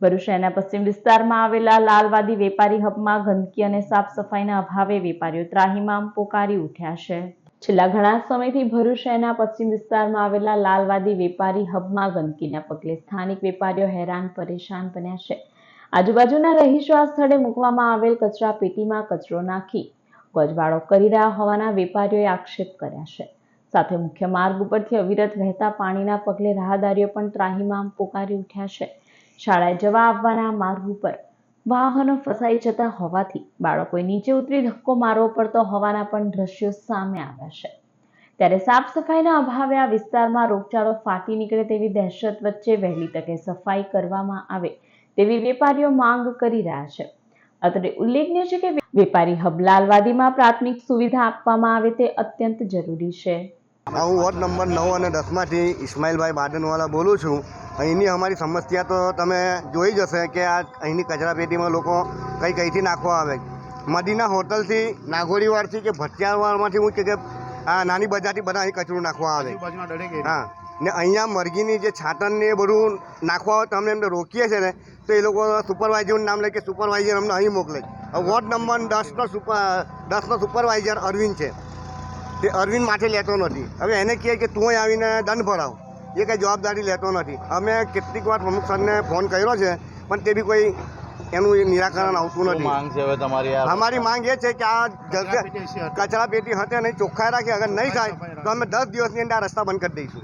ભરૂચ શહેરના પશ્ચિમ વિસ્તારમાં આવેલા લાલવાદી વેપારી હબમાં ગંદકી અને સાફ સફાઈના અભાવે વેપારીઓ ત્રાહિમામ પોકારી ઉઠ્યા છે। છેલ્લા ઘણા સમયથી ભરૂચ શહેરના પશ્ચિમ વિસ્તારમાં આવેલા લાલવાદી વેપારી હબમાં ગંદકીના પગલે સ્થાનિક વેપારીઓ હેરાન પરેશાન બન્યા છે। આજુબાજુના રહીશો આ સ્થળે મૂકવામાં આવેલ કચરા પેટીમાં કચરો નાખી ગોજવાળો કરી રહ્યા હોવાના વેપારીઓએ આક્ષેપ કર્યા છે। સાથે મુખ્ય માર્ગ ઉપરથી અવિરત વહેતા પાણીના પગલે રાહદારીઓ પણ ત્રાહિમામ પોકારી ઉઠ્યા છે। શાળાએ જવા આવવાના માર્ગ ઉપર વાહનો ફસાઈ જતા હોવાથી બાળકોએ નીચે ઉતરી ધક્કો મારવો પડતો હોવાના પણ દ્રશ્યો સામે આવ્યા છે। ત્યારે સાફ સફાઈના અભાવે આ વિસ્તારમાં રોગચાળો ફાટી નીકળે તેવી દહેશત વચ્ચે વહેલી તકે સફાઈ કરવામાં આવે તેવી વેપારીઓ માંગ કરી રહ્યા છે। અત્રે ઉલ્લેખનીય છે કે વેપારી હબ લાલવાદીમાં પ્રાથમિક સુવિધા આપવામાં આવે તે અત્યંત જરૂરી છે। હું વોર્ડ નંબર 9 અને 10માંથી ઇસ્માઇલભાઈ બાદનવાલા બોલું છું। અહીંની અમારી સમસ્યા તો તમે જોઈ જ હશે કે આ અહીંની કચરાપેટીમાં લોકો કઈથી નાખવા આવે। મદીના હોટલથી, નાગોરીવાડથી કે ભટિયાવાડમાંથી હું કે આ નાની બજારથી બધા અહીં કચરો નાખવા આવે। હા, ને અહીંયા મરઘીની જે છાટણ ને એ બધું નાખવા આવે તો અમે એમને રોકીએ છીએ ને તો એ લોકો સુપરવાઇઝરનું નામ લે કે સુપરવાઇઝર અમને અહીં મોકલે। વોર્ડ નંબર 10નો સુપરવાઇઝર અરવિંદ છે, તે અરવિંદ માથે લેતો નથી। હવે એને કહે કે તું આવીને દંડ ભરાવ, એ કંઈ જવાબદારી લેતો નથી। અમે કેટલીક વાર પ્રમુખ સરને ફોન કર્યો છે પણ તે બી કોઈ એનું નિરાકરણ આવતું નથી। અમારી માંગ એ છે કે આ કચરા પેટી હતે નહીં ચોખ્ખાઈ રાખી, અગર નહીં થાય તો અમે 10 દિવસની અંદર આ રસ્તા બંધ કરી દઈશું।